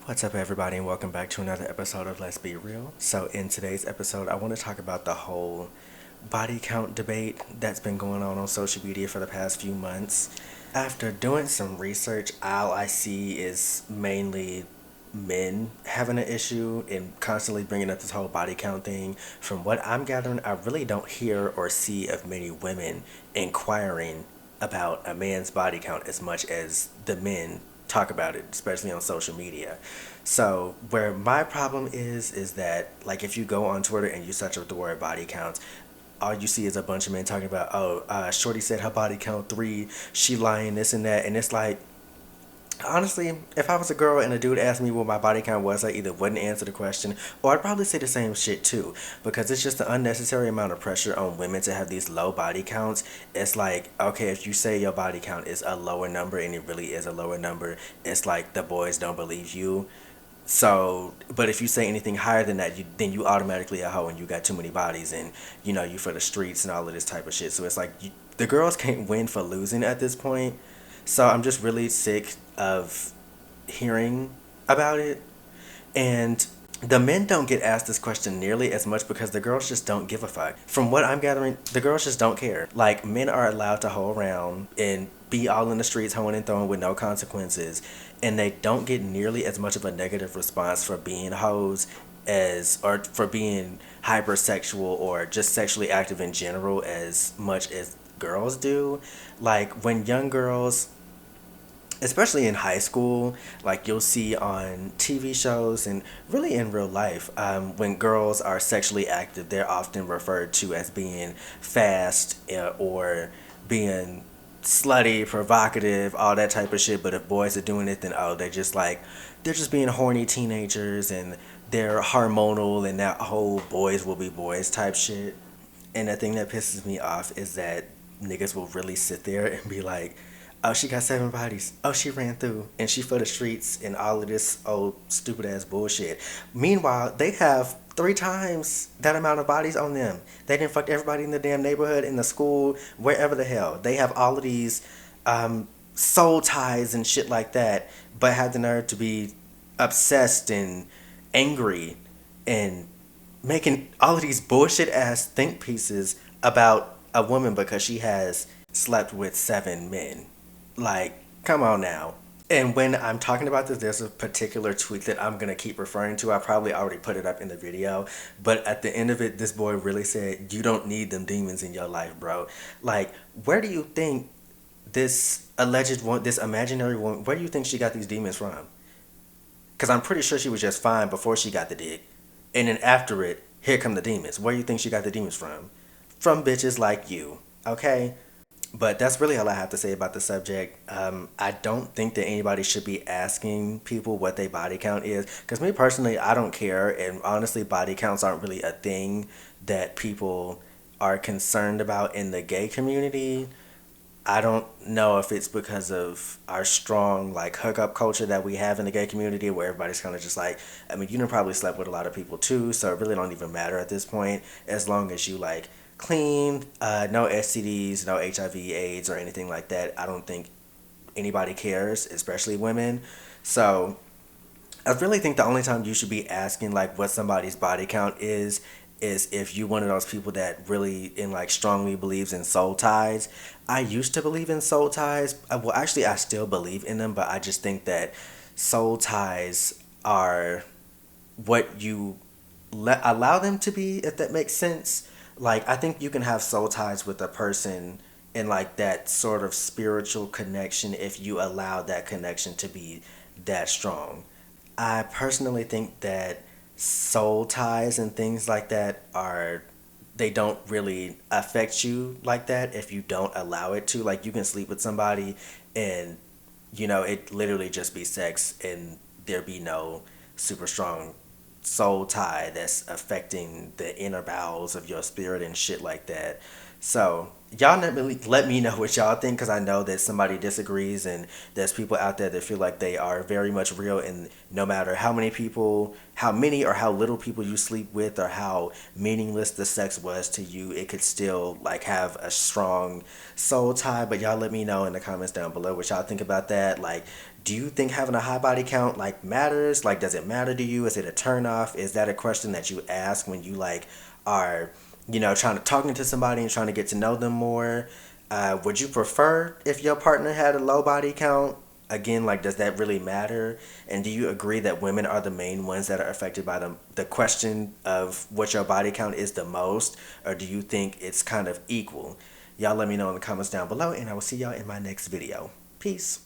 What's up, everybody, and welcome back to another episode of Let's Be Real. So, in today's episode, I want to talk about the whole body count debate that's been going on social media for the past few months. After doing some research, all I see is mainly men having an issue and constantly bringing up this whole body count thing. From what I'm gathering, I really don't hear or see of many women inquiring about a man's body count as much as the men talk about it, especially on social media. So where my problem is that, like, if you go on Twitter and you search up the word body count, all you see is a bunch of men talking about, Shorty said her body count 3, she lying, this and that. And it's like, honestly, if I was a girl and a dude asked me what my body count was, I either wouldn't answer the question or I'd probably say the same shit too. Because it's just an unnecessary amount of pressure on women to have these low body counts. It's like, okay, if you say your body count is a lower number and it really is a lower number, it's like the boys don't believe you. So, but if you say anything higher than that, then you automatically a hoe and you got too many bodies and, you for the streets and all of this type of shit. So it's like the girls can't win for losing at this point. So I'm just really sick of hearing about it. And the men don't get asked this question nearly as much because the girls just don't give a fuck. From what I'm gathering, the girls just don't care. Like, men are allowed to hoe around and be all in the streets hoeing and throwing with no consequences, and they don't get nearly as much of a negative response for being hoes as or for being hypersexual or just sexually active in general as much as girls do. Like, when young girls, especially in high school, like, you'll see on TV shows and really in real life, when girls are sexually active, they're often referred to as being fast, or being slutty, provocative, all that type of shit. But if boys are doing it, then they're just being horny teenagers and they're hormonal and that whole boys will be boys type shit. And the thing that pisses me off is that niggas will really sit there and be like, oh, she got 7 bodies. Oh, she ran through. And she for the streets and all of this old stupid ass bullshit. Meanwhile, they have 3 times that amount of bodies on them. They didn't fuck everybody in the damn neighborhood, in the school, wherever the hell. They have all of these soul ties and shit like that, but have the nerve to be obsessed and angry and making all of these bullshit ass think pieces about a woman because she has slept with 7 men. Like, come on now. And when I'm talking about this, there's a particular tweet that I'm gonna keep referring to. I probably already put it up in the video, but at the end of it, this boy really said, "You don't need them demons in your life, bro." Like, where do you think this alleged one, this imaginary woman, where do you think she got these demons from? Because I'm pretty sure she was just fine before she got the dick, and then after it, here come the demons. Where do you think she got the demons from? From bitches like you, okay? But that's really all I have to say about the subject. I don't think that anybody should be asking people what their body count is. Because me personally, I don't care. And honestly, body counts aren't really a thing that people are concerned about in the gay community. I don't know if it's because of our strong, like, hookup culture that we have in the gay community, where everybody's kind of just like, I mean, you done probably slept with a lot of people too, so it really don't even matter at this point, as long as you, like, clean, no STDs, no HIV, AIDS, or anything like that. I don't think anybody cares, especially women. So I really think the only time you should be asking, like, what somebody's body count is if you one of those people that really and, like, strongly believes in soul ties. I used to believe in soul ties. Well, actually, I still believe in them, but I just think that soul ties are what you allow them to be, if that makes sense. Like, I think you can have soul ties with a person and, like, that sort of spiritual connection if you allow that connection to be that strong. I personally think that soul ties and things like that are, they don't really affect you like that if you don't allow it to. Like, you can sleep with somebody and, it literally just be sex and there be no super strong soul tie that's affecting the inner bowels of your spirit and shit like that. So y'all let me know what y'all think, because I know that somebody disagrees, and there's people out there that feel like they are very much real, and no matter how many people, how many or how little people you sleep with, or how meaningless the sex was to you, it could still like have a strong soul tie. But y'all let me know in the comments down below what y'all think about that. Like, do you think having a high body count like matters? Like, does it matter to you? Is it a turn off? Is that a question that you ask when you like are, trying to talking to somebody and trying to get to know them more? Would you prefer if your partner had a low body count? Again, like, does that really matter? And do you agree that women are the main ones that are affected by the question of what your body count is the most? Or do you think it's kind of equal? Y'all let me know in the comments down below, and I will see y'all in my next video. Peace.